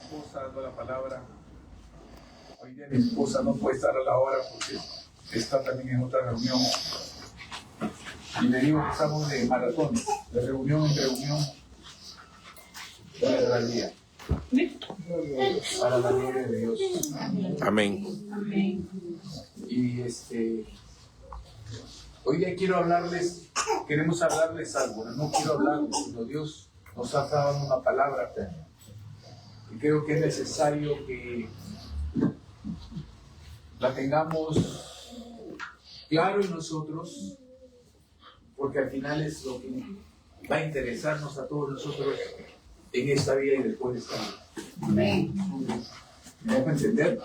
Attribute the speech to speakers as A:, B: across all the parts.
A: esposa dando la palabra. Hoy día mi esposa no puede estar a la hora porque está también en otra reunión. Y le digo que estamos de maratón, de reunión en reunión, para el día. Para la gloria de Dios.
B: Amén.
A: Y hoy día queremos hablarles algo, no quiero hablarles, sino Dios nos ha dado una palabra y creo que es necesario que la tengamos claro en nosotros, porque al final es lo que va a interesarnos a todos nosotros en esta vida y después de esta vida.
C: Amén.
A: ¿Me dejo entender?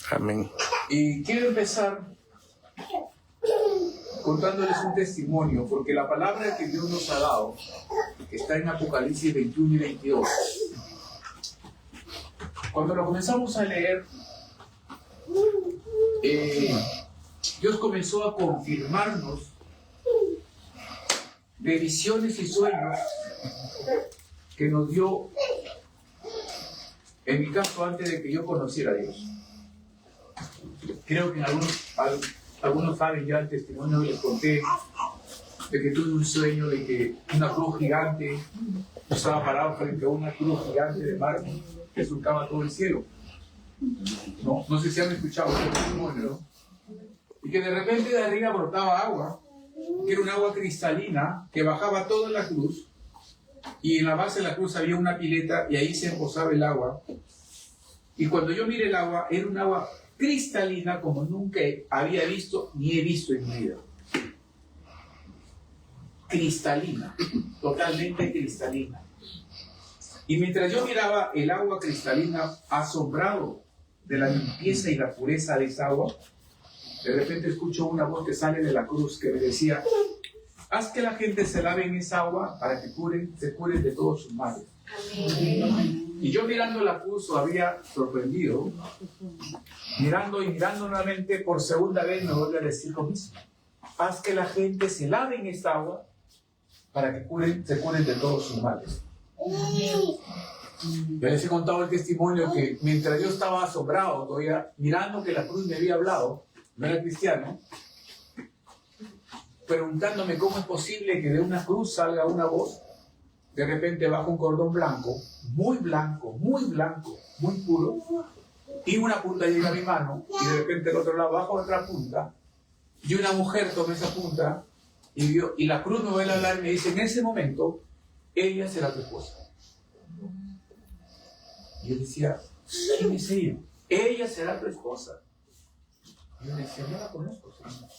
B: Amén.
A: Y quiero empezar contándoles un testimonio, porque la palabra que Dios nos ha dado, que está en Apocalipsis 21 y 22, cuando lo comenzamos a leer, Dios comenzó a confirmarnos de visiones y sueños que nos dio, en mi caso, antes de que yo conociera a Dios. Creo que algunos saben ya el testimonio que les conté, de que tuve un sueño de que una cruz gigante, estaba parado frente a una cruz gigante de mármol que surcaba todo el cielo. No sé si han escuchado ese testimonio, ¿no? Y que de repente de arriba brotaba agua, que era un agua cristalina que bajaba toda la cruz, y en la base de la cruz había una pileta y ahí se posaba el agua. Y cuando yo miré el agua, era un agua cristalina como nunca había visto ni he visto en mi vida. Cristalina, totalmente cristalina. Y mientras yo miraba el agua cristalina, asombrado de la limpieza y la pureza de esa agua, de repente escucho una voz que sale de la cruz que me decía: haz que la gente se lave en esa agua para que se curen de todos sus males. Amén. Y yo mirando la cruz, todavía sorprendido, mirando nuevamente por segunda vez, me vuelve a decir lo mismo: haz que la gente se lave en esta agua para que se curen de todos sus males. Ya les he contado el testimonio que mientras yo estaba asombrado, todavía mirando que la cruz me había hablado, no era cristiano, preguntándome cómo es posible que de una cruz salga una voz, de repente baja un cordón blanco, muy puro, y una punta llega a mi mano, y de repente al otro lado baja otra punta, y una mujer toma esa punta, y la cruz me vuelve a hablar y me dice: en ese momento, ella será tu esposa. Y yo decía: ¿quién es ella? Ella será tu esposa. Y yo decía: no la conozco, Señor.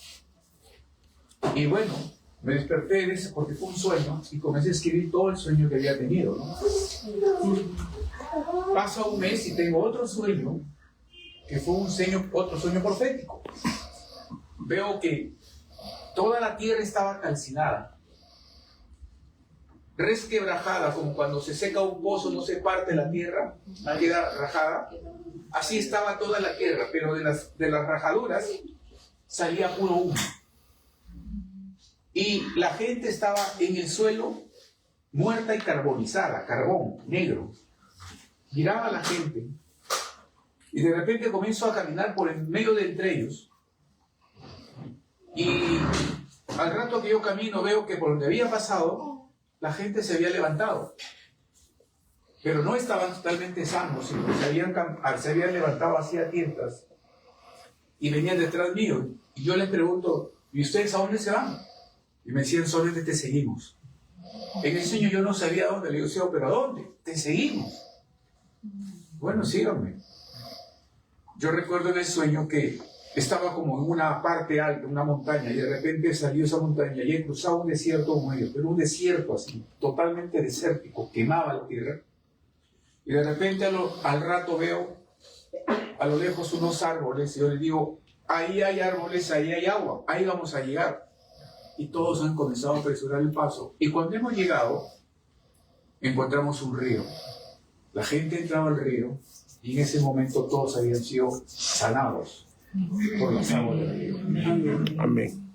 A: Y bueno, me desperté de eso porque fue un sueño y comencé a escribir todo el sueño que había tenido, ¿no? Pasa un mes y tengo otro sueño, que fue otro sueño profético. Veo que toda la tierra estaba calcinada, resquebrajada, como cuando se seca un pozo, no se parte la tierra, queda rajada. Así estaba toda la tierra, pero de las rajaduras salía puro humo. Y la gente estaba en el suelo, muerta y carbonizada, carbón negro. Miraba a la gente y de repente comienzo a caminar por el medio de entre ellos. Y al rato que yo camino veo que por donde había pasado, la gente se había levantado. Pero no estaban totalmente sanos, sino que se habían levantado hacia tientas y venían detrás mío. Y yo les pregunto: ¿y ustedes a dónde se van? Y me decían: solamente te seguimos. En el sueño yo no sabía dónde. Le digo: pero ¿a dónde? Te seguimos. Bueno, síganme. Yo recuerdo en el sueño que estaba como en una parte alta, una montaña, y de repente salió esa montaña y he cruzado un desierto como ellos, pero un desierto así, totalmente desértico, quemaba la tierra. Y de repente al rato veo a lo lejos unos árboles y yo les digo: ahí hay árboles, ahí hay agua, ahí vamos a llegar. Y todos han comenzado a apresurar el paso. Y cuando hemos llegado, encontramos un río. La gente entraba al río y en ese momento todos habían sido sanados por las aguas del río.
B: Amén.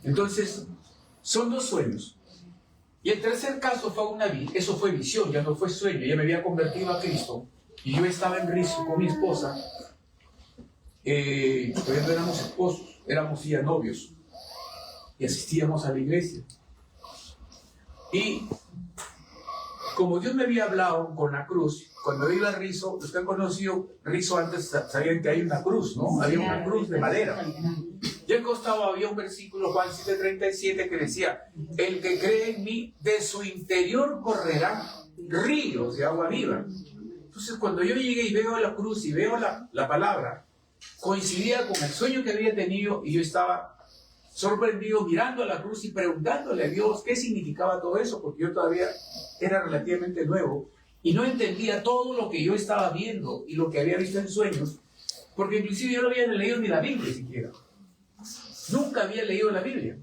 A: Entonces, son dos sueños. Y el tercer caso fue eso fue visión, ya no fue sueño, ya me había convertido a Cristo. Y yo estaba en Rizo con mi esposa, todavía no éramos esposos, éramos ya novios, y asistíamos a la iglesia. Y como Dios me había hablado con la cruz, cuando iba a Rizo, los que han conocido Rizo antes sabían que hay una cruz, ¿no? Había una cruz de madera. Y al costado había un versículo, Juan 7:37, que decía: el que cree en mí, de su interior correrán ríos de agua viva. Entonces, cuando yo llegué y veo la cruz y veo la palabra, coincidía con el sueño que había tenido, y yo estaba sorprendido mirando a la cruz y preguntándole a Dios qué significaba todo eso, porque yo todavía era relativamente nuevo y no entendía todo lo que yo estaba viendo y lo que había visto en sueños, porque inclusive yo no había leído ni la Biblia siquiera. Nunca había leído la Biblia.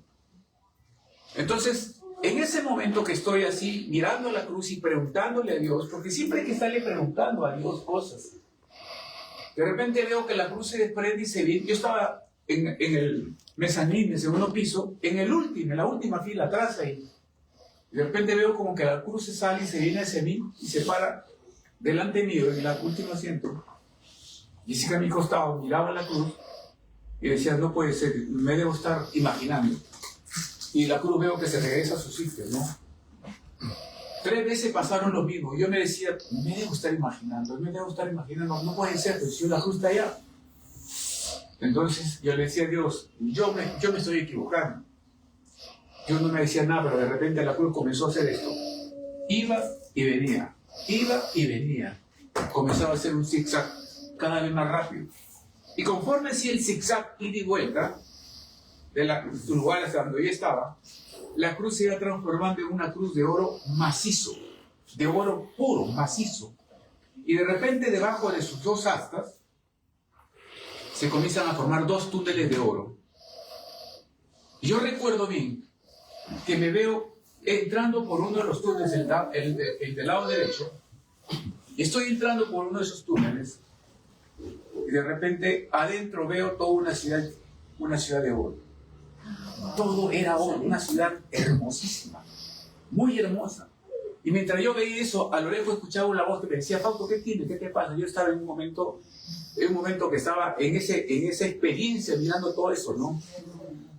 A: Entonces, en ese momento que estoy así, mirando la cruz y preguntándole a Dios, porque siempre hay que estarle preguntando a Dios cosas, de repente veo que la cruz se desprende y se viene. Yo estaba en el mezanín, en el segundo piso, en la última fila, atrás ahí. Y de repente veo como que la cruz se sale y se viene hacia mí y se para delante mío, en el último asiento. Y así que a mi costado miraba la cruz y decía: no puede ser, me debo estar imaginando. Y la cruz veo que se regresa a su sitio, ¿no? 3 veces pasaron lo mismo. Yo me decía: me debo estar imaginando, no puede ser, pero si la cruz está allá. Entonces yo le decía a Dios: yo me estoy equivocando. Dios no me decía nada, pero de repente la cruz comenzó a hacer esto. Iba y venía, comenzaba a hacer un zigzag cada vez más rápido. Y conforme hacía el zigzag ida y vuelta de su lugar hasta donde yo estaba, la cruz se iba transformando en una cruz de oro macizo, de oro puro, macizo. Y de repente debajo de sus 2 astas se comienzan a formar 2 túneles de oro. Y yo recuerdo bien que me veo entrando por uno de los túneles, el del lado derecho, y estoy entrando por uno de esos túneles, y de repente adentro veo toda una ciudad de oro. Todo era oro, una ciudad hermosísima, muy hermosa. Y mientras yo veía eso, a lo lejos escuchaba una voz que me decía: Fausto, ¿qué tienes? ¿Qué te pasa? Yo estaba en un momento que estaba en esa experiencia mirando todo eso, ¿no?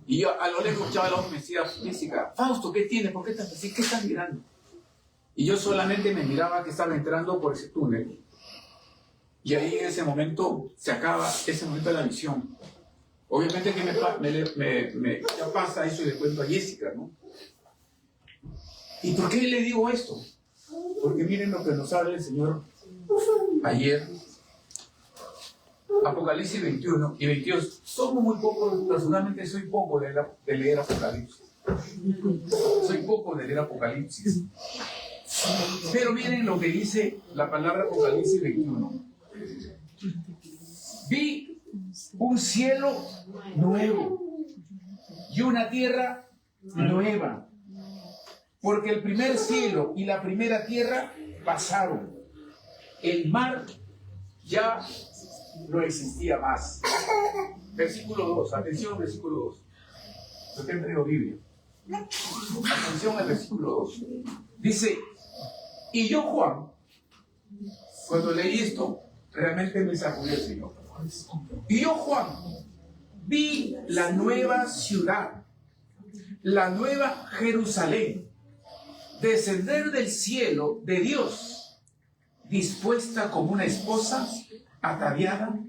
A: Y yo a lo lejos escuchaba la voz que me decía: Jessica, Fausto, ¿qué tienes? ¿Por qué estás así? ¿Qué estás mirando? Y yo solamente me miraba que estaba entrando por ese túnel. Y ahí en ese momento se acaba ese momento de la visión. Obviamente que ya pasa eso y le cuento a Jessica, ¿no? ¿Y por qué le digo esto? Porque miren lo que nos habla el Señor ayer. Apocalipsis 21 y 22. Somos muy pocos, personalmente soy poco de leer Apocalipsis. Pero miren lo que dice la palabra Apocalipsis 21. Vi un cielo nuevo y una tierra nueva, porque el primer cielo y la primera tierra pasaron. El mar ya no existía más. Versículo 2, atención, versículo 2. Yo te entrego Biblia. Atención al versículo 2. Dice: y yo, Juan, cuando leí esto, realmente me sacudió el Señor. Y yo, Juan, vi la nueva ciudad, la nueva Jerusalén, descender del cielo de Dios, dispuesta como una esposa ataviada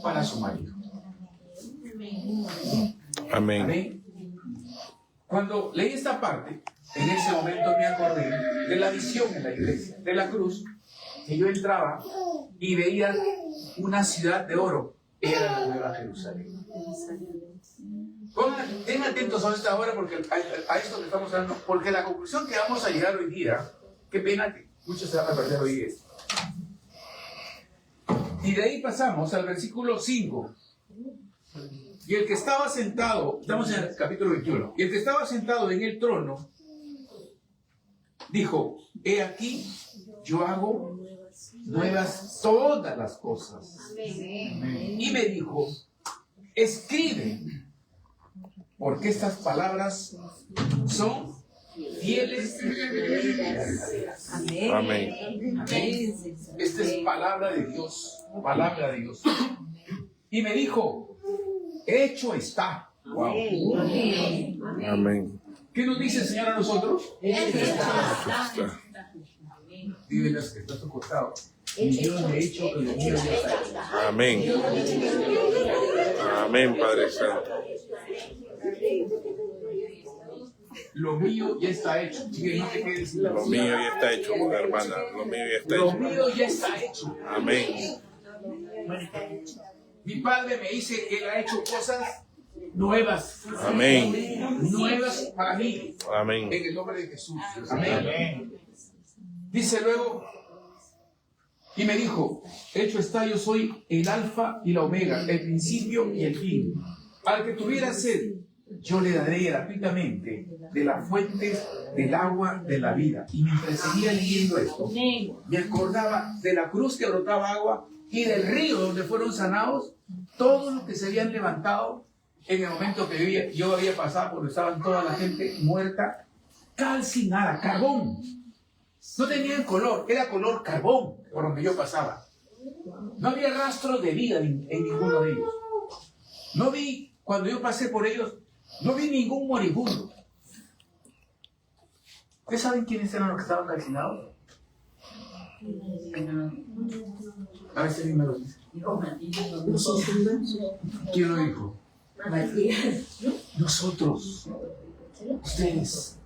A: para su marido.
B: Amén.
A: Amén. Cuando leí esta parte, en ese momento me acordé de la visión en la iglesia, de la cruz, que yo entraba y veía una ciudad de oro. Era la nueva Jerusalén. Estén atentos a esta hora, porque a esto que estamos hablando, porque la conclusión que vamos a llegar hoy día, qué pena que muchos se van a perder hoy esto. Y de ahí pasamos al versículo 5. Y el que estaba sentado, estamos en el capítulo 21, y el que estaba sentado en el trono dijo: he aquí, yo hago nuevas todas las cosas. Amén. Y me dijo: escribe, porque estas palabras son fieles.
C: Amén.
B: Amén.
A: Esta es palabra de Dios, palabra de Dios. Y me dijo, hecho está. Wow.
B: Amén.
A: ¿Qué nos dice el Señor a nosotros?
B: Está.
A: Dile que está a tu costado. Y yo le he hecho que lo mío ya está hecho.
B: Amén. Amén, Padre Santo.
A: Lo mío ya está hecho. Que no te quedes sin
B: Lo mío ya está hecho, hermana. Lo mío ya está
A: Lo
B: hecho.
A: mío ya está hecho.
B: Amén.
A: Mi Padre me dice que Él ha hecho cosas nuevas.
B: Amén.
A: Nuevas para mí.
B: Amén.
A: En el nombre de Jesús. Amén. Dice luego, y me dijo, hecho está, yo soy el alfa y la omega, el principio y el fin. Al que tuviera sed, yo le daré gratuitamente de las fuentes del agua de la vida. Y mientras seguía leyendo esto, me acordaba de la cruz que brotaba agua y del río donde fueron sanados todos los que se habían levantado en el momento que yo había pasado, porque estaban toda la gente muerta, calcinada, carbón. No tenían color, era color carbón por donde yo pasaba. No había rastro de vida en ninguno de ellos. No vi, cuando yo pasé por ellos, no vi ningún moribundo. ¿Ustedes saben quiénes eran los que estaban calcinados? A veces ni me lo dice. ¿Quién lo dijo? Nosotros. Ustedes.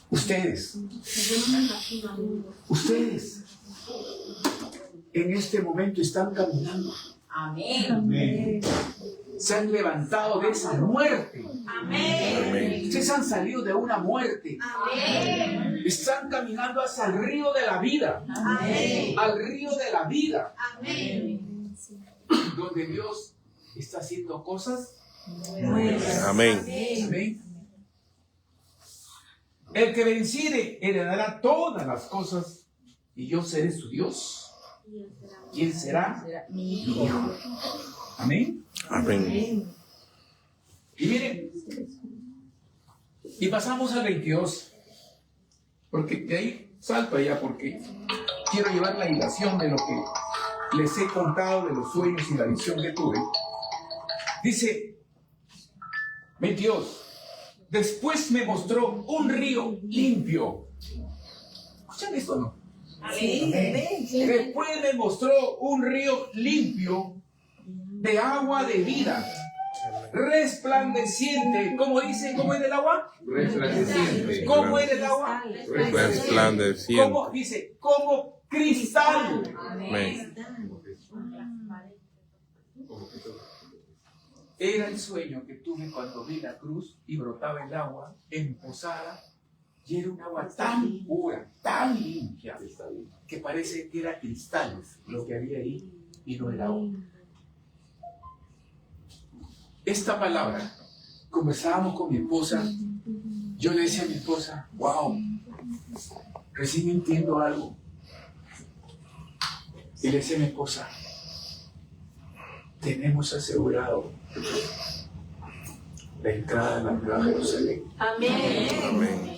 A: Ustedes. Ustedes. En este momento están caminando.
C: Amén.
A: Se han levantado de esa muerte.
C: Amén.
A: Ustedes han salido de una muerte.
C: Amén.
A: Están caminando hacia el río de la vida.
C: Amén.
A: Al río de la vida.
C: Amén.
A: Donde Dios está haciendo cosas.
B: Amén.
A: Amén. El que venciere heredará todas las cosas y yo seré su Dios. ¿Quién será?
C: Mi
A: Mi hijo. Amén.
B: Amén.
A: Y miren, y pasamos al 22, porque de ahí salto allá, porque quiero llevar la hilación de lo que les he contado de los sueños y la visión que tuve. Dice 22. Después me mostró un río limpio. ¿Escuchan esto o no? Después me mostró un río limpio de agua de vida, resplandeciente. ¿Cómo dice? ¿Cómo es el agua?
D: Resplandeciente.
A: ¿Cómo es el agua?
B: Resplandeciente.
A: ¿Cómo? Dice, como cristal.
B: Amén.
A: Era el sueño que tuve cuando vi la cruz y brotaba el agua en posada, y era un agua tan pura, tan limpia, que parece que era cristal lo que había ahí y no el agua. Esta palabra, conversábamos con mi esposa, yo le decía a mi esposa, wow, recién entiendo algo. Y le decía a mi esposa, tenemos asegurado la entrada a la Nueva Jerusalén.
C: Amén.
B: Amén.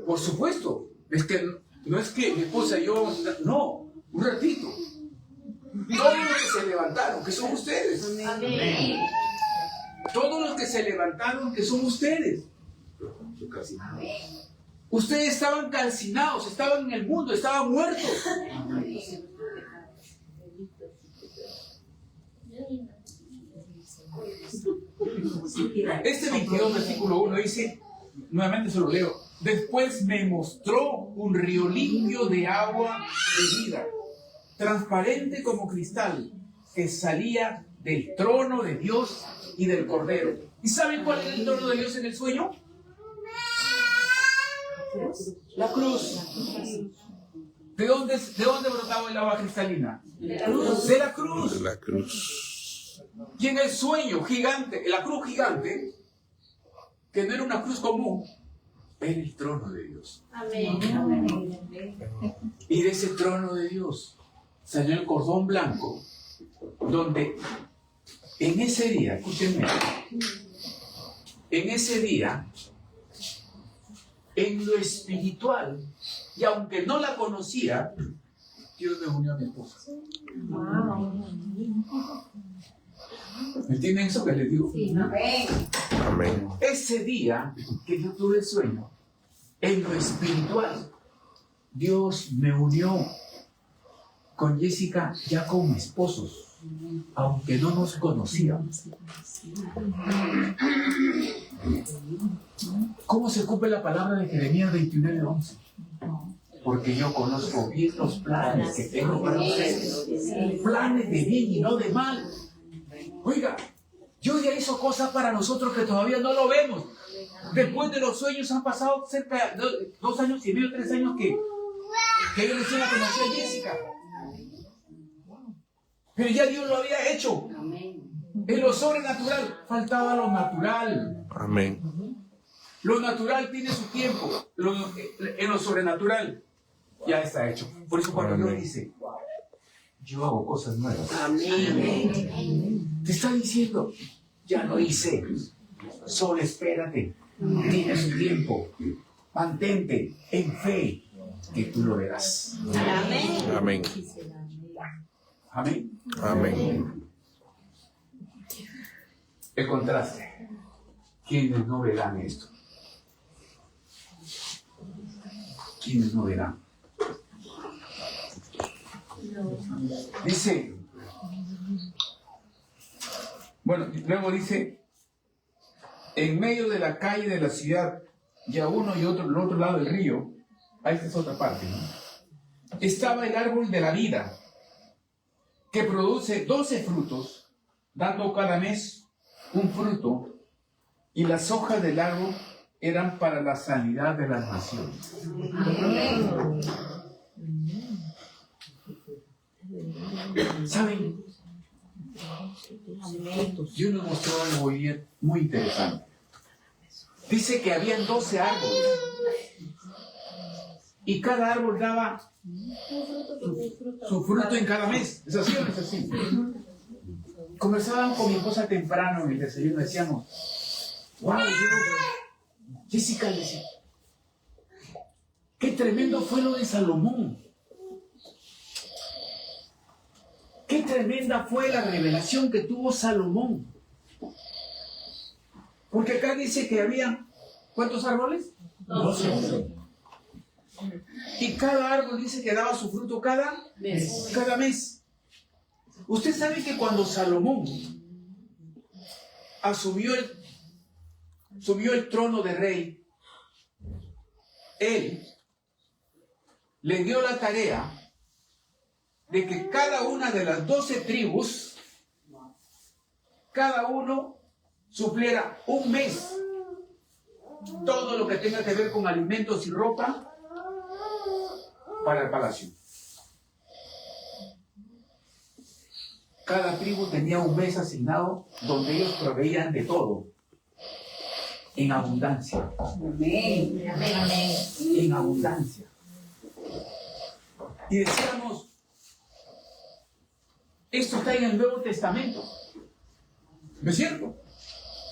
A: Por supuesto, es que no es que mi esposa y yo, no, un ratito. Todos los que se levantaron, que son ustedes.
C: Amén.
A: Todos los que se levantaron, que son ustedes. Ustedes estaban calcinados, estaban en el mundo, estaban muertos. Este 22, versículo 1 dice, nuevamente se lo leo, después me mostró un río limpio de agua de vida, transparente como cristal, que salía del trono de Dios y del Cordero. ¿Y saben cuál era el trono de Dios en el sueño? La cruz. ¿De dónde brotaba el agua cristalina? De la cruz. De la cruz.
B: De la cruz.
A: Y en el sueño gigante, la cruz gigante, que no era una cruz común, era el trono de Dios.
C: Amén.
A: Y de ese trono de Dios salió el cordón blanco, donde en ese día, escúchenme, en ese día, en lo espiritual, y aunque no la conocía, Dios me unió a mi esposa. ¿Me entienden eso que les digo?
B: Amén.
A: Ese día que yo tuve el sueño, en lo espiritual, Dios me unió con Jessica ya como esposos, aunque no nos conocíamos. ¿Cómo se cumple la palabra de Jeremías 29:11? Porque yo conozco bien los planes que tengo para ustedes. Planes de bien y no de mal. Oiga, Dios ya hizo cosas para nosotros que todavía no lo vemos. Después de los sueños han pasado cerca de 2 años y medio, 3 años que yo recién la conocí a Jessica. Pero ya Dios lo había hecho. En lo sobrenatural faltaba lo natural.
B: Amén.
A: Lo natural tiene su tiempo. En lo sobrenatural ya está hecho. Por eso cuando Dios dice, yo hago cosas nuevas. Amén. Te está diciendo, ya lo hice. Solo espérate. Tiene su tiempo. Mantente en fe que tú lo verás.
C: Amén.
B: Amén.
A: Amén.
B: Amén.
A: El contraste. ¿Quiénes no verán esto? ¿Quiénes no verán? Dice, bueno, luego dice, en medio de la calle de la ciudad, y a uno y otro, al otro lado del río, ahí esta es otra parte, ¿no? Estaba el árbol de la vida, que produce 12 frutos, dando cada mes un fruto, y las hojas del árbol eran para la sanidad de las naciones. ¿Saben? Dios nos mostró algo hoy muy interesante. Dice que habían 12 árboles y cada árbol daba su fruto en cada mes. ¿Es así o no es así? Conversaban con mi esposa temprano en el desayuno, decíamos, wow, Jessica le decía, qué tremendo fue lo de Salomón. Qué tremenda fue la revelación que tuvo Salomón. Porque acá dice que había, ¿cuántos árboles? 12. Y cada árbol dice que daba su fruto cada mes. Usted sabe que cuando Salomón subió el trono de rey, él le dio la tarea de que cada una de las 12 tribus, cada uno supliera un mes todo lo que tenga que ver con alimentos y ropa para el palacio. Cada tribu tenía un mes asignado donde ellos proveían de todo, en abundancia.
C: Amén. Amén.
A: En abundancia. Y decíamos, esto está en el Nuevo Testamento. ¿No es cierto?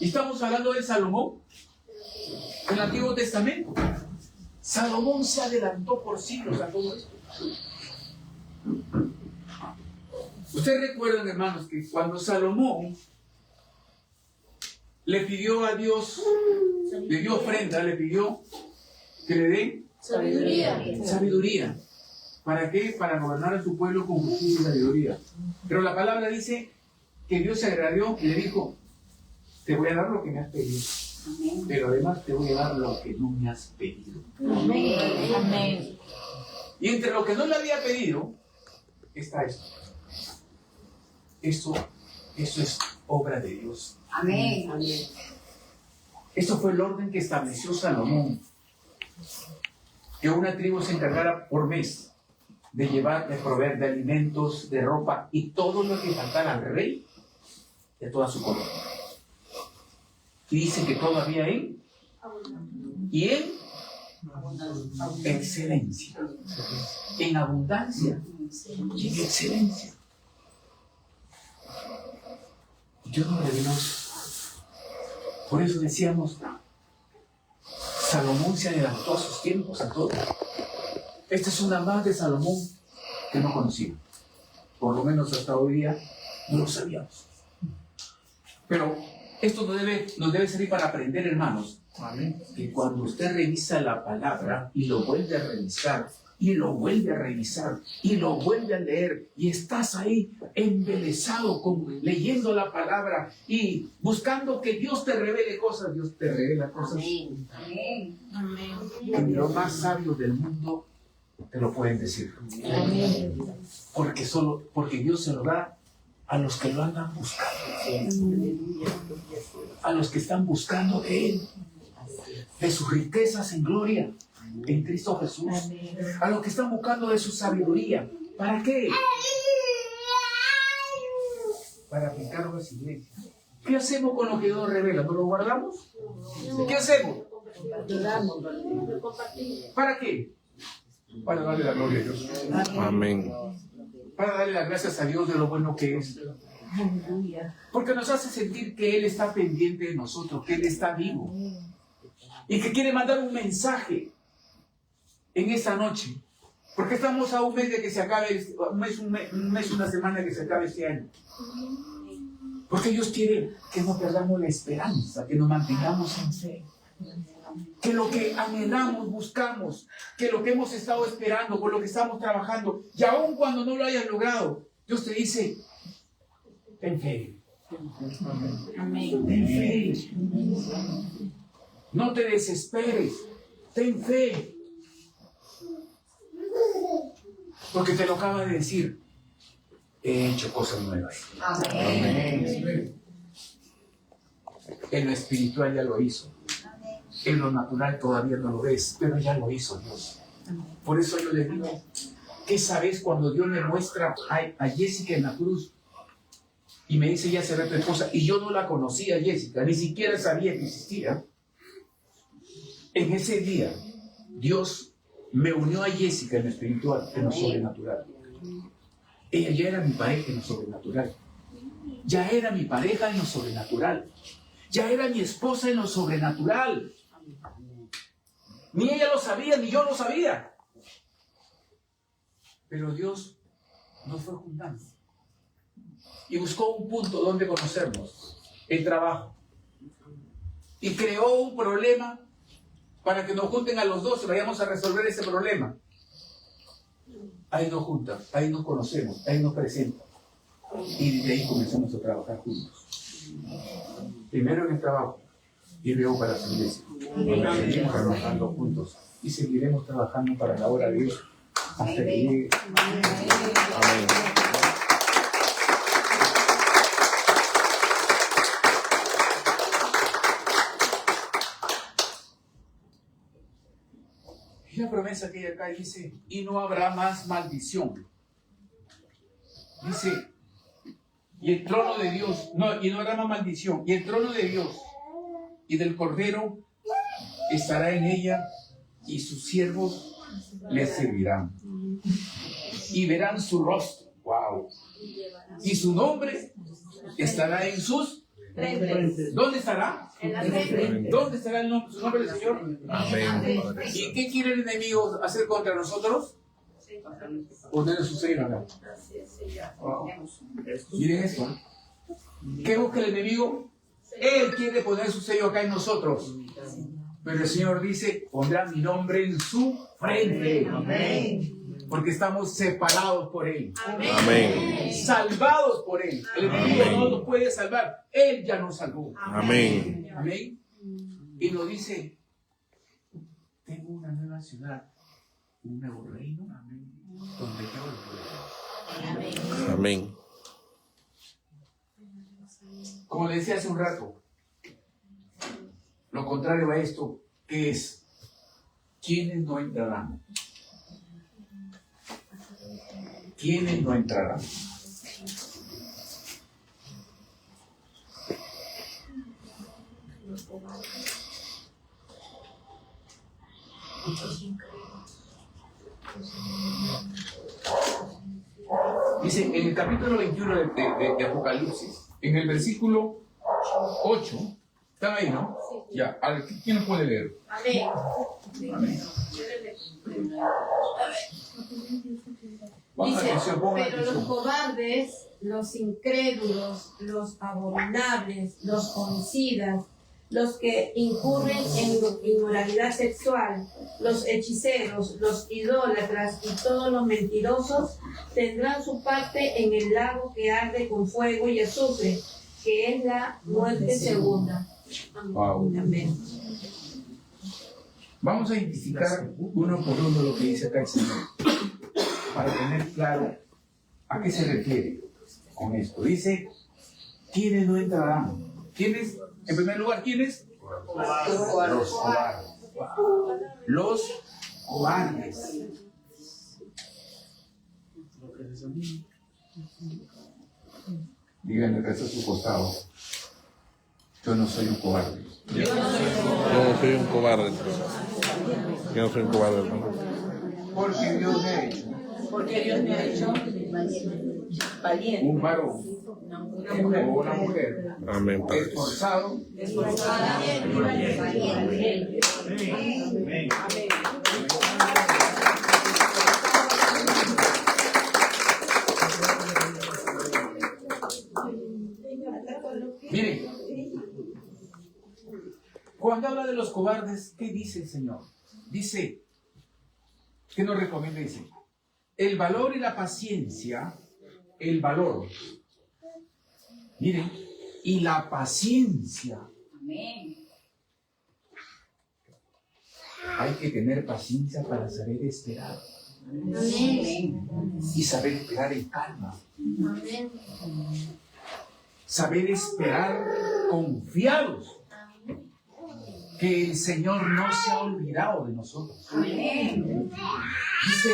A: Y estamos hablando de Salomón, el Antiguo Testamento. Salomón se adelantó por siglos a todo esto. Ustedes recuerdan, hermanos, que cuando Salomón le pidió a Dios, le dio ofrenda, le pidió que le dé sabiduría. ¿Para qué? Para gobernar a su pueblo con justicia y sabiduría. Pero la palabra dice que Dios se agradó y le dijo, te voy a dar lo que me has pedido, pero además te voy a dar lo que no me has pedido.
C: Amén. Amén.
A: Y entre lo que no le había pedido está esto. Eso es obra de Dios.
C: Amén. Amén.
A: Esto fue el orden que estableció Salomón. Que una tribu se encargara por mes de llevar, de proveer de alimentos, de ropa y todo lo que faltara al rey de toda su colonia. Y dice que todo había en excelencia, en abundancia y en excelencia. Dios nos reveló Por eso decíamos, Salomón se adelantó a sus tiempos, a todo. Esta es una más de Salomón que no conocía. Por lo menos hasta hoy día no lo sabíamos. Pero esto nos debe servir para aprender, hermanos, que cuando usted revisa la palabra y lo vuelve a revisar, y lo vuelve a revisar, y lo vuelve a leer, y estás ahí embelesado leyendo la palabra y buscando que Dios te revele cosas, Dios te revela cosas
C: Amén.
A: que ni los más sabios del mundo te lo pueden decir. Porque Dios se lo da a los que lo andan buscando, a los que están buscando de Él, de sus riquezas en gloria en Cristo Jesús, a los que están buscando de su sabiduría. ¿Para qué? Para aplicarlo a las iglesias. ¿Qué hacemos con lo que Dios revela? ¿No lo guardamos? ¿Qué hacemos? ¿Para qué? Para darle la gloria a Dios.
B: Amén.
A: Para darle las gracias a Dios de lo bueno que es. Porque nos hace sentir que Él está pendiente de nosotros, que Él está vivo. Y que quiere mandar un mensaje en esta noche. Porque estamos a un mes de que se acabe, una semana de que se acabe este año. Porque Dios quiere que no perdamos la esperanza, que nos mantengamos en fe. Que lo que anhelamos, buscamos, que lo que hemos estado esperando, por lo que estamos trabajando, y aun cuando no lo hayas logrado, Dios te dice, ten fe. Ten fe. No te desesperes. Ten fe. Porque te lo acaba de decir. He hecho cosas nuevas.
C: Amén.
A: En lo espiritual ya lo hizo. En lo natural todavía no lo ves, pero ya lo hizo Dios. Por eso yo les digo, ¿qué sabes cuando Dios me muestra a Jessica en la cruz? Y me dice, ya será tu esposa. Y yo no la conocía, Jessica, ni siquiera sabía que existía. En ese día, Dios me unió a Jessica en lo espiritual, en lo sobrenatural. Ella ya era mi pareja en lo sobrenatural. Ya era mi pareja en lo sobrenatural. Ya era mi esposa en lo sobrenatural. Ni ella lo sabía, ni yo lo sabía. Pero Dios nos fue juntando. Y buscó un punto donde conocernos. El trabajo. Y creó un problema para que nos junten a los dos y vayamos a resolver ese problema. Ahí nos juntan, ahí nos conocemos, ahí nos presentan. Y desde ahí comenzamos a trabajar juntos. Primero en el trabajo y luego para su iglesia. Seguimos trabajando juntos y seguiremos trabajando para la obra de Dios hasta que llegue.
B: Amén.
A: Y la promesa que hay acá dice, y no habrá más maldición. Dice, y el trono de Dios, y no habrá más maldición, y el trono de Dios y del Cordero estará en ella, y sus siervos les servirán. Y verán su rostro, wow. Y su nombre estará en sus... ¿Dónde estará? ¿Dónde estará su nombre del Señor?
B: Amén.
A: ¿Y qué quiere el enemigo hacer contra nosotros? Poner su sello acá. Wow. Miren esto. ¿Qué busca el enemigo? Él quiere poner su sello acá en nosotros. Pero el Señor dice, pondrá mi nombre en su frente.
C: Amén.
A: Porque estamos separados por Él.
B: Amén.
A: Salvados por Él. El enemigo no nos puede salvar. Él ya nos salvó.
B: Amén.
A: Amén. Y nos dice, tengo una nueva ciudad, un nuevo reino, donde yo lo puedo.
B: Amén.
A: Como le decía hace un rato, lo contrario a esto, ¿qué es? ¿Quiénes no entrarán? ¿Quiénes no entrarán? Dice en el capítulo 21 de Apocalipsis, en el versículo 8, ¿Están ahí, no? Ya, a ver, ¿quién nos puede leer?
D: Amén.
A: Amén. Pongan
D: Dice,
A: atención, pongan
D: pero los
A: atención.
D: cobardes, los incrédulos, los abominables, los homicidas, los que incurren en inmoralidad sexual, los hechiceros, los idólatras y todos los mentirosos tendrán su parte en el lago que arde con fuego y azufre, que es la muerte segunda.
A: Wow.
D: Amén.
A: Vamos a identificar uno por uno lo que dice acá el Señor, para tener claro a qué se refiere con esto. Dice, ¿quiénes no entrarán? ¿Quiénes? En primer lugar, ¿quiénes? Los cobardes. Los cobardes. Díganle que está a su costado. Yo no soy un cobarde.
B: Yo no soy un cobarde. Yo no soy un cobarde, hermano.
A: Porque Dios me ha hecho
C: Porque Dios me ha hecho valiente.
A: un varón o una mujer
B: Amén, Padre.
A: esforzado. Miren, cuando habla de los cobardes, ¿qué dice el Señor? Dice, ¿qué nos recomienda? Dice, el valor y la paciencia, el valor, miren, y la paciencia.
C: Amén.
A: Hay que tener paciencia para saber esperar
C: Amén.
A: y saber esperar en calma.
D: Amén.
A: Saber esperar confiados que el Señor no se ha olvidado de nosotros.
C: Amén.
A: Dice,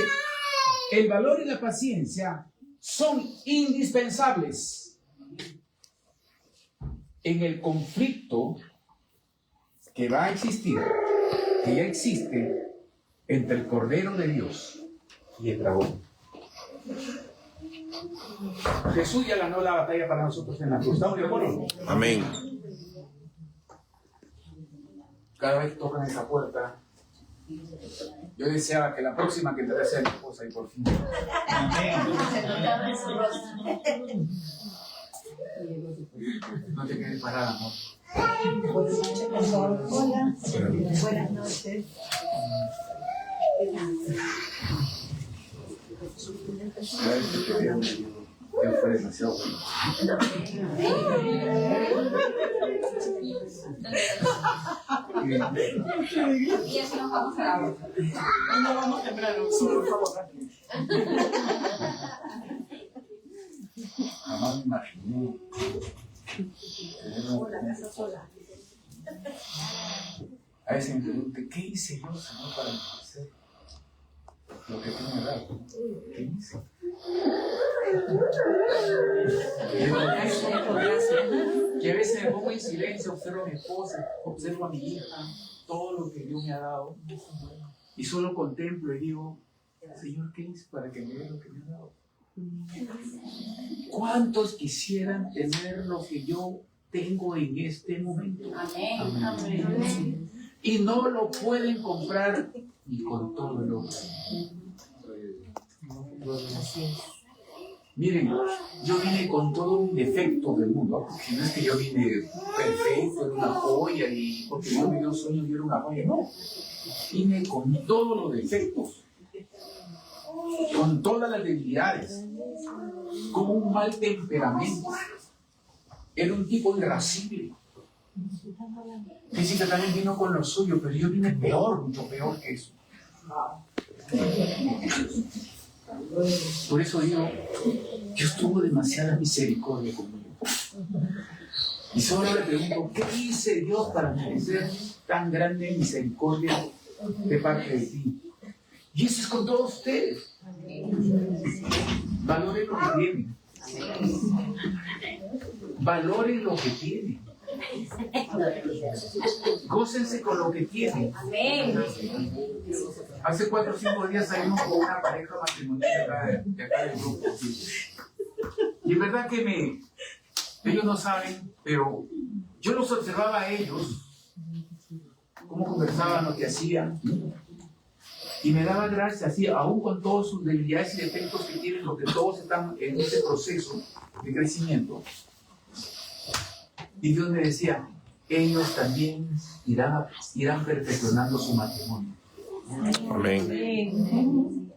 A: el valor y la paciencia son indispensables en el conflicto que va a existir, que ya existe entre el Cordero de Dios y el dragón. Jesús ya ganó la batalla para nosotros en la cruz. ¿Estamos de acuerdo?
B: Amén.
A: Cada vez que tocan esa puerta, yo deseaba que la próxima que entrara sea mi esposa y por fin. No te quedes parada, amor.
C: Hola. Buenas noches.
A: Cada vez que te vean, Dios fue demasiado bueno.
C: Y así nos vamos a la boca.
D: No vamos temprano, sí, por favor.
A: Jamás me imaginé a veces me pregunto, ¿qué hice yo, Señor, para merecer lo que tú me has dado? ¿Qué hice? Que a veces me pongo en silencio, observo a mi esposa, observo a mi hija, todo lo que Dios me ha dado, y solo contemplo y digo, Señor, ¿qué hice para que me dé lo que me ha dado? ¿Cuántos quisieran tener lo que yo tengo en este momento?
C: Amén.
D: Amén.
A: Y no lo pueden comprar ni con todo el oro. Miren, yo vine con todo un defecto del mundo, porque no es que yo vine perfecto, era una joya, y porque Dios me dio sueños, yo era una joya, no. Vine con todos los defectos, con todas las debilidades, con un mal temperamento. Era un tipo irascible. Física también vino con lo suyo, pero yo vine peor, mucho peor que eso. Por eso digo, Dios tuvo demasiada misericordia conmigo. Y solo le pregunto, ¿qué hice Dios para merecer tan grande misericordia de parte de ti? Y eso es con todos ustedes. Valoren lo que tienen. Valoren lo que tienen. Gócense con lo que tienen.
C: Amén.
A: Hace 4 o 5 días salimos con una pareja matrimonial de acá del grupo. Y es verdad que ellos no saben, pero Yo los observaba a ellos, cómo conversaban, lo que hacían, y me daba gracia, así, aún con todas sus debilidades y defectos que tienen, porque todos están en ese proceso de crecimiento. Y Dios me decía, ellos también irán perfeccionando su matrimonio.
B: Amén.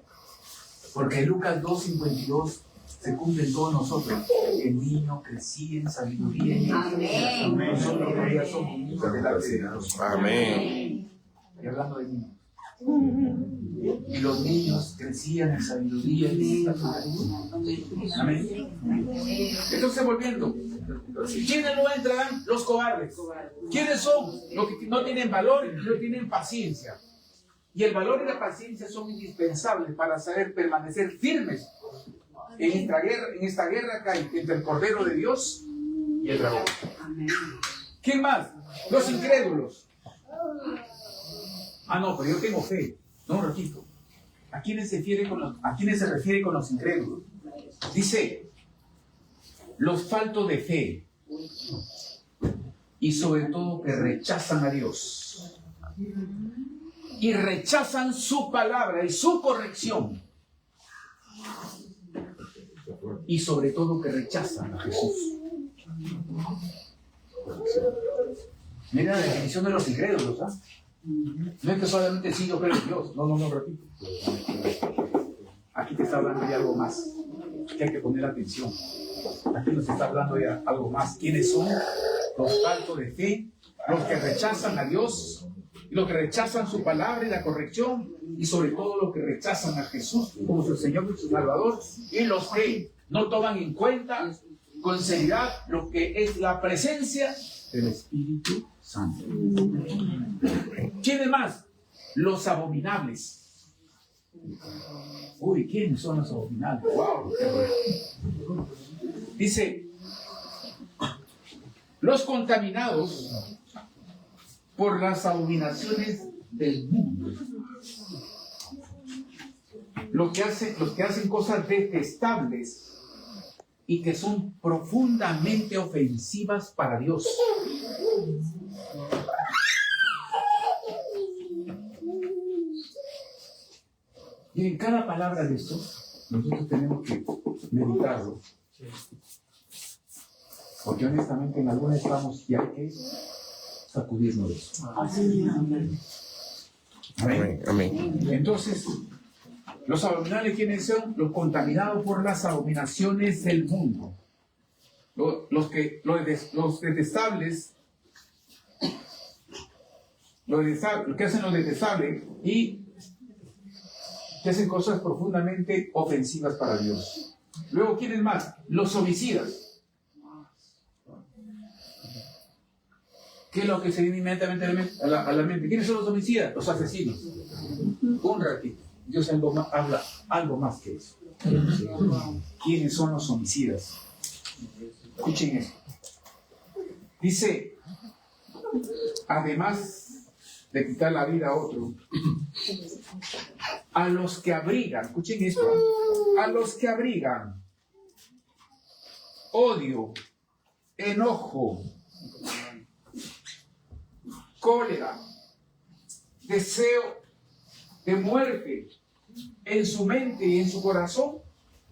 A: Porque en Lucas 2:52 se cumple en todos nosotros. El niño crecía en sabiduría y en nosotros ya somos niños delante de Dios.
B: Amén.
A: Y hablando de niños. Y los niños crecían en sabiduría y en estatura. Amén. Entonces, volviendo, ¿quiénes no entrarán? Los cobardes. ¿Quiénes son? Los que no tienen valor y no tienen paciencia. Y el valor y la paciencia son indispensables para saber permanecer firmes en esta guerra que hay entre el Cordero de Dios y el dragón. ¿Quién más? Los incrédulos. Ah, no, pero yo tengo fe. No, un ratito. ¿A quiénes se refiere con los incrédulos? Dice, los faltos de fe y sobre todo que rechazan a Dios y rechazan su palabra y su corrección y sobre todo que rechazan a Jesús. Mira la definición de los incrédulos, ¿ah? No es que solamente sí yo creo en Dios, no, repito. Aquí te está hablando de algo más, que hay que poner atención. Aquí nos está hablando de algo más. ¿Quiénes son? Los faltos de fe, los que rechazan a Dios, los que rechazan su palabra y la corrección, y sobre todo los que rechazan a Jesús como su Señor y su Salvador, y los que no toman en cuenta con seriedad lo que es la presencia del Espíritu Santo. ¿Quiénes más? Los abominables. Uy, ¿quiénes son los abominables? Wow. Dice, los contaminados por las abominaciones del mundo. Los que hacen cosas detestables y que son profundamente ofensivas para Dios. Y en cada palabra de esto, nosotros tenemos que meditarlo. Porque honestamente en algunas estamos y hay que sacudirnos de eso. Amén.
B: Amén.
A: Entonces, los abominables, ¿quiénes son? Los contaminados por las abominaciones del mundo. Los detestables, los que hacen los detestables y que hacen cosas profundamente ofensivas para Dios. Luego, ¿quiénes más? Los homicidas. ¿Qué es lo que se viene inmediatamente a la mente? ¿Quiénes son los homicidas? Los asesinos. Un ratito. Dios habla algo más que eso. ¿Quiénes son los homicidas? Escuchen esto. Dice, además de quitar la vida a otro, a los que abrigan, escuchen esto, a los que abrigan odio, enojo, cólera, deseo de muerte en su mente y en su corazón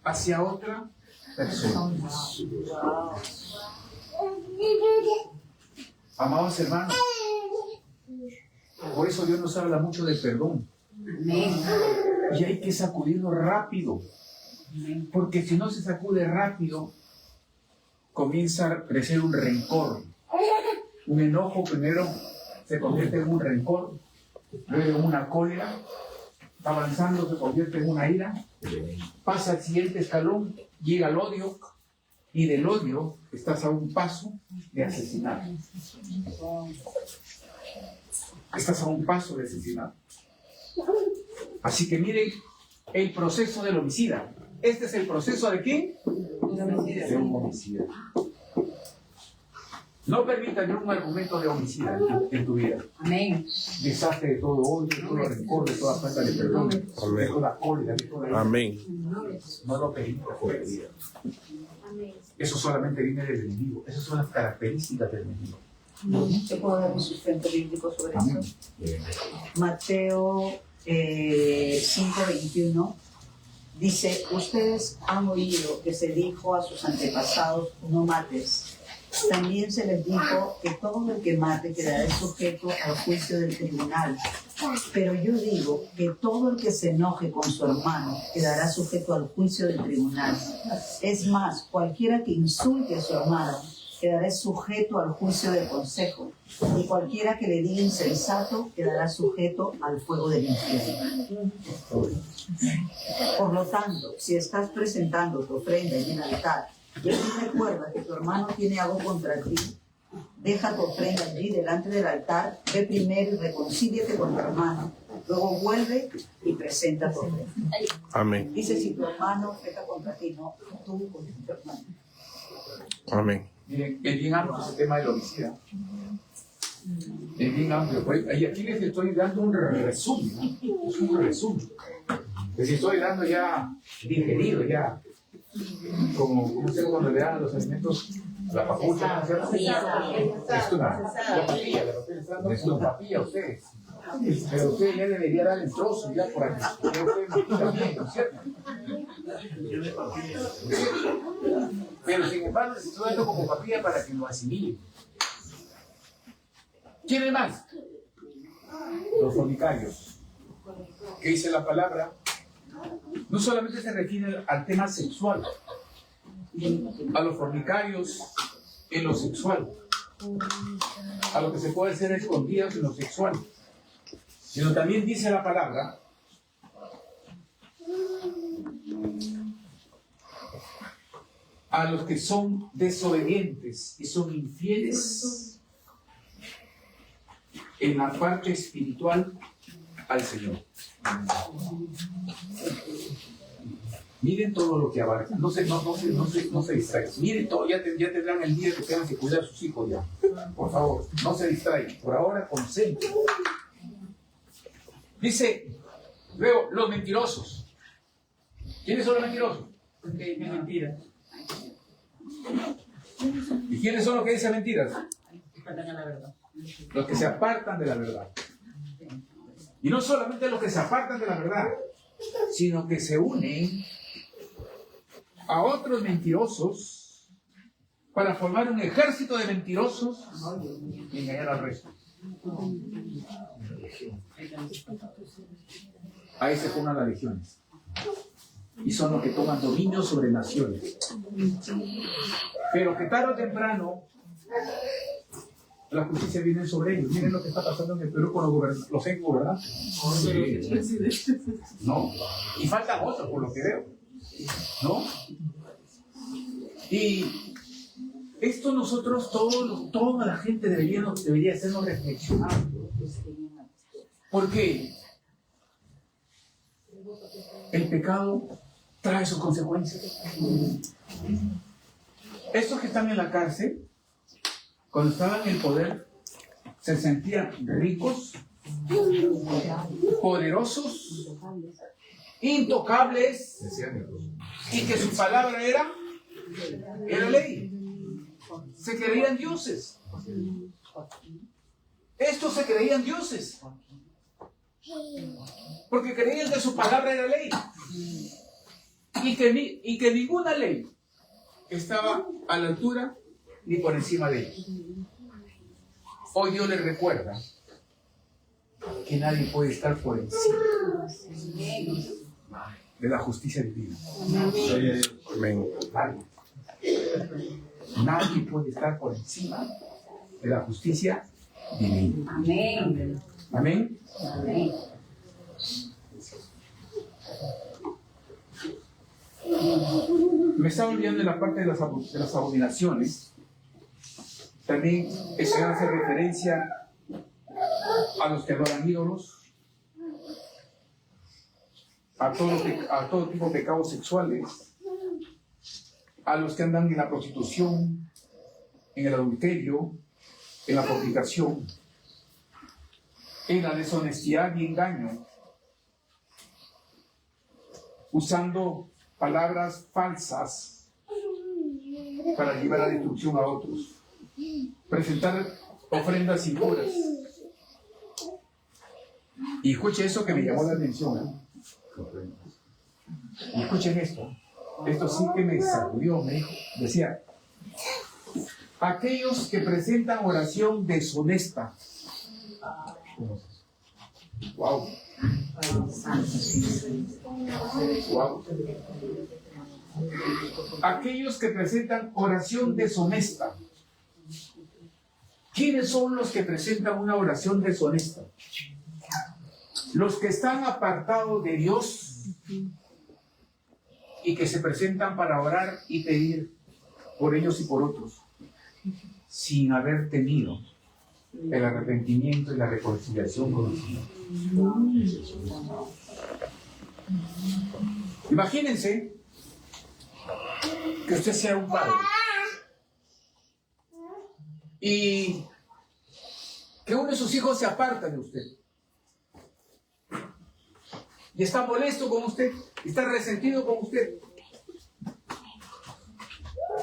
A: hacia otra persona. Amados hermanos, por eso Dios nos habla mucho del perdón. Y hay que sacudirlo rápido, porque si no se sacude rápido, comienza a crecer un rencor. Un enojo primero se convierte en un rencor, luego en una cólera, avanzando se convierte en una ira, pasa al siguiente escalón, llega al odio, y del odio estás a un paso de asesinato. Estás a un paso de asesinato. Así que miren el proceso del homicida. Este es el proceso de ¿qué? De un homicida. No permitan un argumento de homicida en tu vida.
C: Amén.
A: Desastre de todo odio, de todo rencor, de toda falta de perdón, de toda cólera, de toda ira.
B: Amén.
A: No lo permitas en tu vida. Eso solamente viene del enemigo. Esas son las características del enemigo.
C: ¿Te puedo dar un sustento bíblico sobre esto? Mateo 5:21 dice: ustedes han oído que se dijo a sus antepasados, no mates. También se les dijo que todo el que mate quedará sujeto al juicio del tribunal. Pero yo digo que todo el que se enoje con su hermano quedará sujeto al juicio del tribunal. Es más, cualquiera que insulte a su hermano quedará sujeto al juicio del consejo. Y cualquiera que le diga insensato quedará sujeto al fuego del infierno. Por lo tanto, si estás presentando tu ofrenda en el altar y así recuerda que tu hermano tiene algo contra ti, deja tu ofrenda allí delante del altar, ve primero y reconcíliate con tu hermano. Luego vuelve y presenta tu ofrenda.
B: Amén.
C: Dice: si tu hermano peca contra ti, no tú contra tu hermano.
B: Amén.
A: Miren, es bien amplio ese tema del homicida. Es bien amplio. Y aquí les estoy dando un resumen, ¿no? Es un resumen. Les estoy dando ya digerido, ya. Como sé cuando le dan los alimentos a la papucha, ¿no? Es una papilla, es una papilla a ustedes. Pero usted ya debería dar el trozo ya por aquí. Pero usted mastica bien, ¿no es cierto? Pero sin embargo, les estoy dando como papilla para que lo asimilen. ¿Quién es más? Los fornicarios. ¿Qué dice la palabra? No solamente se refiere al tema sexual, a los fornicarios en lo sexual, a lo que se puede hacer escondidos en lo sexual, sino también dice la palabra a los que son desobedientes y son infieles en la parte espiritual al Señor. Miren todo lo que abarca. No se distraigan. Miren todo, ya tendrán el día que tengan que cuidar a sus hijos ya. Por favor, no se distraigan. Por ahora, concentren. Dice, luego, los mentirosos. ¿Quiénes son los mentirosos? Los que dicen mentiras. ¿Y quiénes son los que dicen mentiras? Los que se apartan de la verdad. Y no solamente los que se apartan de la verdad, sino que se unen a otros mentirosos para formar un ejército de mentirosos y engañar al resto. Ahí se pongan las legiones. Y son los que toman dominio sobre naciones. Pero que tarde o temprano la justicia viene sobre ellos. Miren lo que está pasando en el Perú con los ex gobernantes. ¿No? Y faltan otros, por lo que veo. ¿No? Y esto nosotros, toda la gente debería hacernos reflexionar. Porque el pecado trae sus consecuencias. Estos que están en la cárcel, cuando estaban en el poder, se sentían ricos, poderosos, intocables, y que su palabra era ley. Se creían dioses. Estos se creían dioses. Porque creían que su palabra era ley. Y que ninguna ley estaba a la altura ni por encima de ellos. Hoy Dios les recuerda que nadie puede estar por encima de la justicia divina.
B: Amén.
A: Nadie puede estar por encima de la justicia divina.
C: Amén.
A: Amén.
C: Amén.
A: Me estaba olvidando de la parte de las abominaciones. También el Señor hace referencia a los que adoran ídolos, a todo tipo de pecados sexuales, a los que andan en la prostitución, en el adulterio, en la fornicación, en la deshonestidad y engaño, usando palabras falsas para llevar a destrucción a otros. ofrendas impuras. Y escuche eso que me llamó la atención. Y escuchen esto. Esto sí que me sacudió, me dijo. Decía, aquellos que presentan oración deshonesta. Wow. Wow. Aquellos que presentan oración deshonesta. ¿Quiénes son los que presentan una oración deshonesta? Los que están apartados de Dios y que se presentan para orar y pedir por ellos y por otros, sin haber tenido el arrepentimiento y la reconciliación con el Señor. Imagínense que usted sea un padre y que uno de sus hijos se aparta de usted y está molesto con usted, está resentido con usted,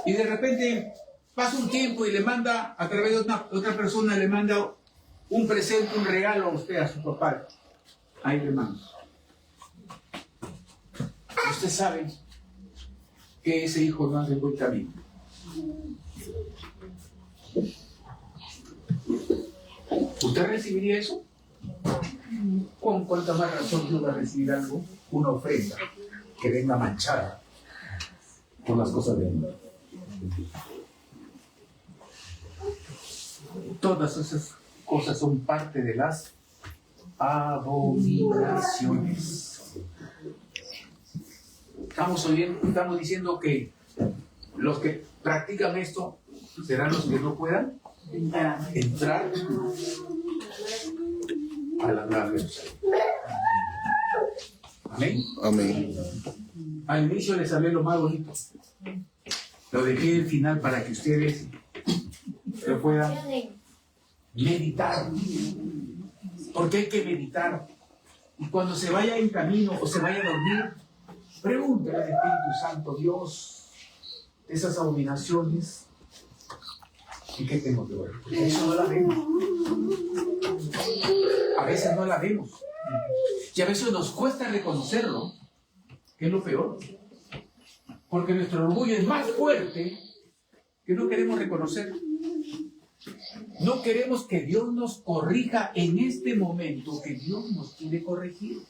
A: y de repente pasa un tiempo y le manda, a través de otra persona, le manda un presente, un regalo a usted, a su papá. Ahí le manda. Usted sabe que ese hijo no anda en buen camino. ¿Usted recibiría eso? ¿Con cuánta más razón Dios va a recibir algo? Una ofrenda que venga manchada por las cosas del mundo. Todas esas cosas son parte de las abominaciones. Estamos diciendo que los que practican esto serán los que no puedan entrar a la Nueva Jerusalén. Amén.
B: Amén.
A: Al inicio les hablé lo más bonito. Lo dejé al final para que ustedes lo puedan meditar. Porque hay que meditar. Y cuando se vaya en camino o se vaya a dormir, pregúntale al Espíritu Santo, Dios, esas abominaciones, ¿y qué tengo que ver? Porque eso no la vemos. A veces no la vemos. Y a veces nos cuesta reconocerlo, que es lo peor. Porque nuestro orgullo es más fuerte que no queremos reconocer. No queremos que Dios nos corrija en este momento, que Dios nos quiere corregir.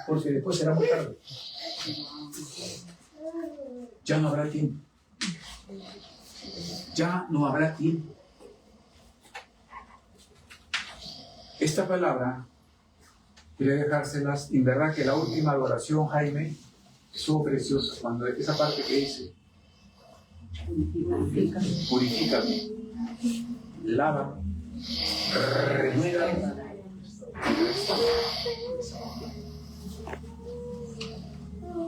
A: Porque después será muy tarde. Ya no habrá tiempo. Ya no habrá tiempo. Esta palabra, quería dejárselas. En verdad que la última adoración, Jaime, estuvo preciosa. Cuando esa parte que dice, purifícame, lava, renueva.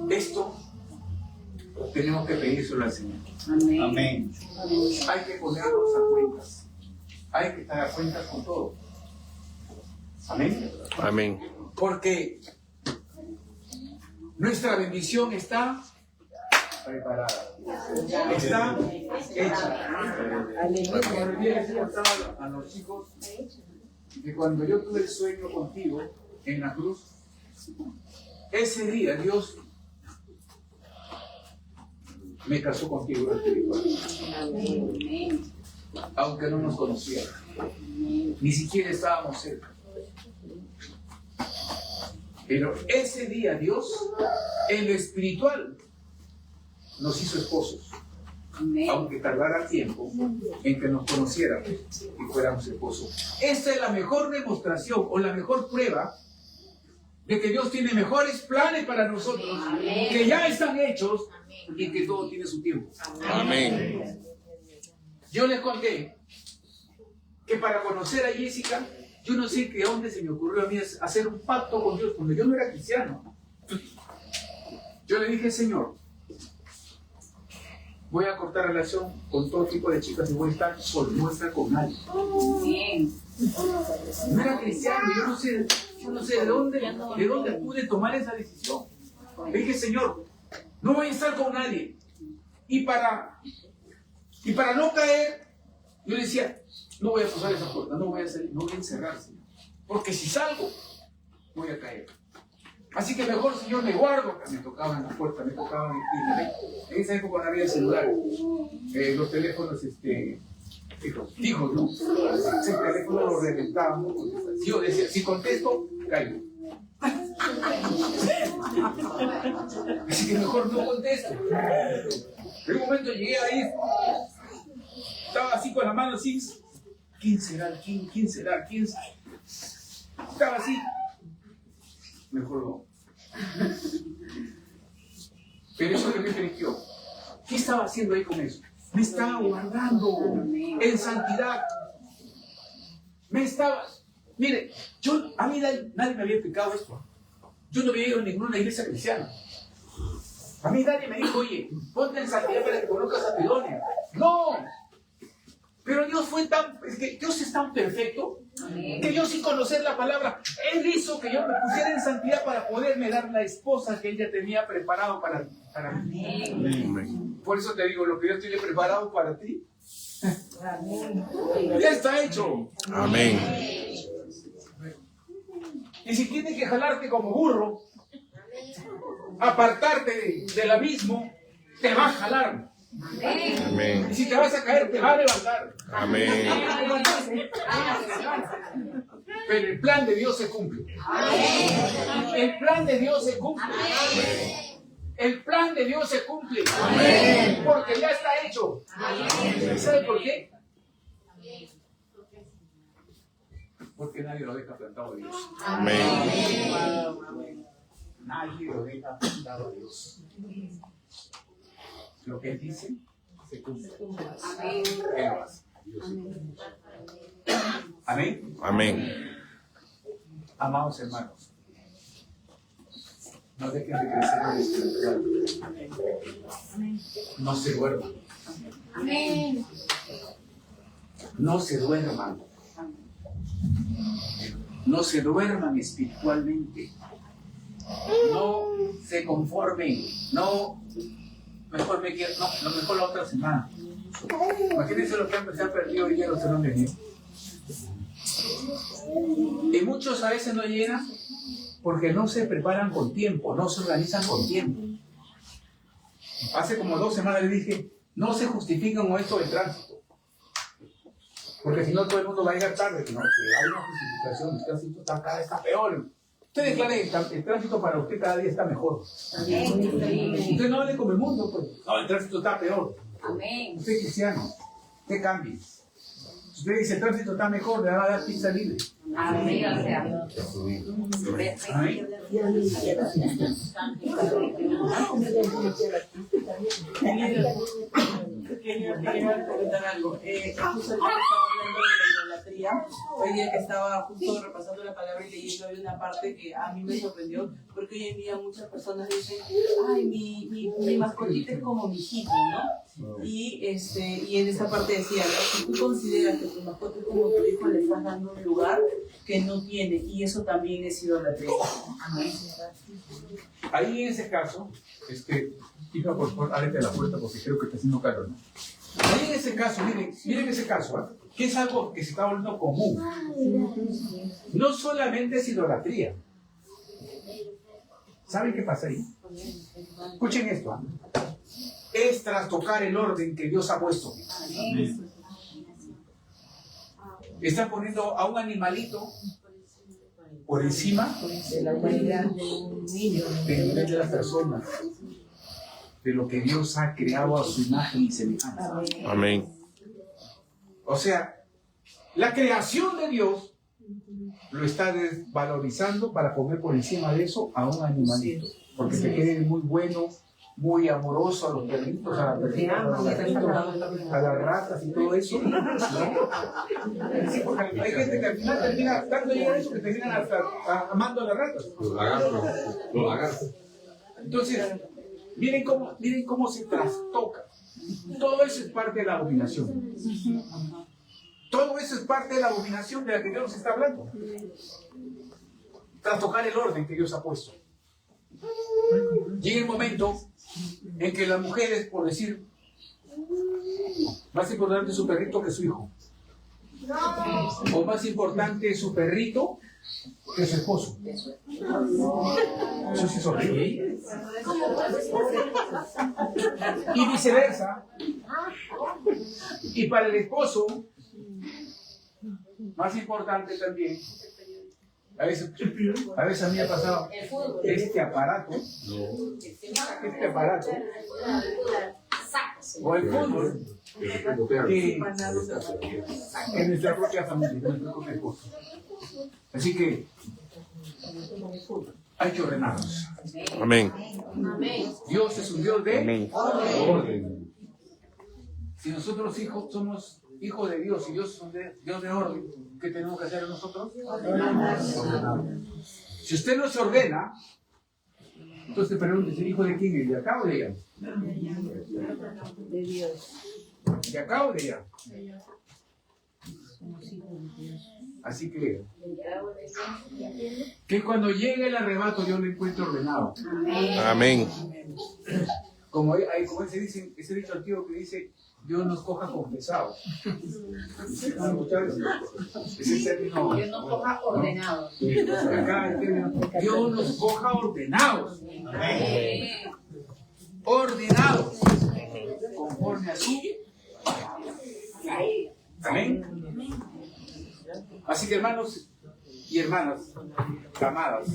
A: Esto tenemos que pedírselo al Señor.
C: Amén.
A: Amén. Hay que ponernos a cuentas. Hay que estar a cuentas con todo. Amén.
B: Amén.
A: Porque nuestra bendición está preparada. Está hecha. Cuando yo les contaba a los chicos que cuando yo tuve el sueño contigo en la cruz, ese día Dios me casó contigo espiritual. Aunque no nos conociera, ni siquiera estábamos cerca. Pero ese día Dios, en lo espiritual, nos hizo esposos. Aunque tardara tiempo en que nos conociéramos y fuéramos esposos. Esta es la mejor demostración o la mejor prueba de que Dios tiene mejores planes para nosotros, que ya están hechos y que todo tiene su tiempo.
B: Amén.
A: Yo les conté que para conocer a Jessica, yo no sé de dónde se me ocurrió a mí hacer un pacto con Dios, cuando yo no era cristiano. Yo le dije, Señor, voy a cortar relación con todo tipo de chicas y voy a estar solo, no voy a estar con nadie. No era cristiano, yo no sé de dónde pude tomar esa decisión. Le dije, Señor, no voy a estar con nadie. Y para no caer Yo le decía, no voy a cruzar esa puerta, no voy a salir, no voy a encerrar, Señor. Porque si salgo, voy a caer. Así que mejor, Señor, me guardo. Me tocaban la puerta, me tocaban el timbre. En esa época no había celular. Los teléfonos, fijos, ¿no? Ese teléfono lo reventaban. Yo decía, si contesto, caigo. Así que mejor no contesto. En un momento llegué ahí, estaba así con la mano así. ¿Quién será? ¿Quién será? ¿Quién será? Estaba así. Mejor no. Pero eso que me permitió. ¿Qué estaba haciendo ahí con eso? Me estaba guardando en santidad. Me estaba... Mire, a mí nadie me había explicado esto. Yo no había ido a ninguna iglesia cristiana. A mí nadie me dijo, oye, ponte en santidad para que conozcas a Sidonia. ¡No! Pero Dios es que Dios es tan perfecto que yo sin conocer la palabra, Él hizo que yo me pusiera en santidad para poderme dar la esposa que ella tenía preparado para mí. Amén. Por eso te digo, lo que Dios tiene preparado para ti, ya está hecho.
B: Amén.
A: Y si tiene que jalarte como burro, apartarte del abismo, te va a jalar.
B: Amén.
A: Y si te vas a caer, te va a levantar.
B: Amén.
A: Pero el plan de Dios se cumple. El plan de Dios se cumple. El plan de Dios se cumple. Porque ya está hecho. ¿Sabe por qué? Porque nadie lo deja plantado a Dios.
B: Amén.
A: Nadie lo deja plantado a Dios. Lo que Él dice, se cumple. Él lo hace. Amén.
B: Amén.
A: Amados hermanos, no dejen de crecer en el espiritual. No se duerman.
D: Amén.
A: No se duerman. No se duerman espiritualmente. No se conformen. No, mejor me quiero. No, lo mejor la otra semana. Imagínense lo que se ha perdido hoy día los que no han venido. Y muchos a veces no llegan porque no se preparan con tiempo, no se organizan con tiempo. Hace como 2 semanas le dije, no se justifican con esto del tránsito. Porque si no todo el mundo va a llegar tarde, ¿no? Que hay una justificación, el tránsito cada vez está peor. Usted declare el tránsito para usted cada día está mejor. Usted no hable como el mundo, pues. No, el tránsito está peor.
D: Amén.
A: Usted es cristiano, usted cambie. Si usted dice el tránsito está mejor, le va a dar pizza libre.
D: Amén.
A: Amén.
E: Quería comentar algo. Justo ahorita estaba hablando de la idolatría. Hoy día que estaba justo repasando la palabra y leyendo, hay una parte que a mí me sorprendió, porque hoy en día muchas personas dicen, ay, mi mascotita es como mi hijito, ¿no? Y en esa parte decía, ¿no? Si tú consideras que tu mascota es como tu hijo, le estás dando un lugar que no tiene, y eso también es idolatría.
A: Ahí en ese caso, hija, por favor, ábrete la puerta porque creo que está haciendo calor, ¿no? Ahí en ese caso, miren ese caso, ¿eh? Que es algo que se está volviendo común. No solamente es idolatría. ¿Saben qué pasa ahí? Escuchen esto, ¿eh? Es trastocar el orden que Dios ha puesto. Están poniendo a un animalito por encima
E: De la humanidad de un niño.
A: del nivel de las personas, de lo que Dios ha creado a su imagen y semejanza.
B: Amén.
A: O sea, la creación de Dios lo está desvalorizando para poner por encima de eso a un animalito, porque se cree muy bueno, muy amoroso a los perritos, a las perritas, a los gatitos, a las ratas y todo eso, ¿no? Sí, porque hay gente que al final termina tanto llega a eso que terminan hasta amando a las ratas.
F: Los lagartos.
A: Entonces, miren cómo se trastoca. Todo eso es parte de la abominación. Todo eso es parte de la abominación de la que Dios está hablando. Trastocar el orden que Dios ha puesto. Llega el momento en que las mujeres, por decir, Más importante su perrito que su hijo. O más importante su perrito que su esposo. Eso sí es horrible. Y viceversa. Y para el esposo, más importante también, a veces a mí me ha pasado este aparato, o el fútbol, que en nuestra propia familia, en nuestro propio esposo. Así que hay que ordenarnos.
B: Amén.
A: Dios es un Dios de
B: Amén.
A: orden. Si nosotros somos hijos de Dios y Dios es un Dios de orden, ¿qué tenemos que hacer nosotros? Ordenarnos. Si usted no se ordena, entonces pregúntese, ¿hijo de quién es? ¿De acá o de allá?
C: De Dios.
A: ¿De acá o de allá? Así que cuando llegue el arrebato yo lo encuentro ordenado.
B: Amén.
A: Como ese dicho antiguo que dice, Dios nos coja confesados. Ese término.
G: Dios nos coja ordenados.
A: Acá el término, Dios nos coja ordenados. Ordenados. Conforme a su. Amén. Así que hermanos y hermanas, amadas,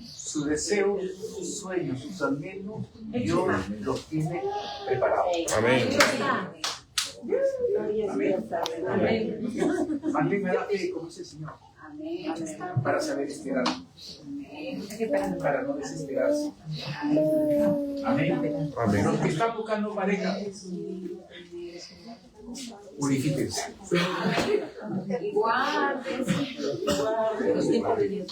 A: sus deseos, sus sueños, sus anhelos, Dios los tiene preparados.
B: Amén.
A: Amén. Mantenga la fe, como dice el Señor, para saber esperar, para no desesperarse. Amén.
B: Amén.
A: Los que están buscando pareja, purifíquense.
G: Los tiempos de Dios.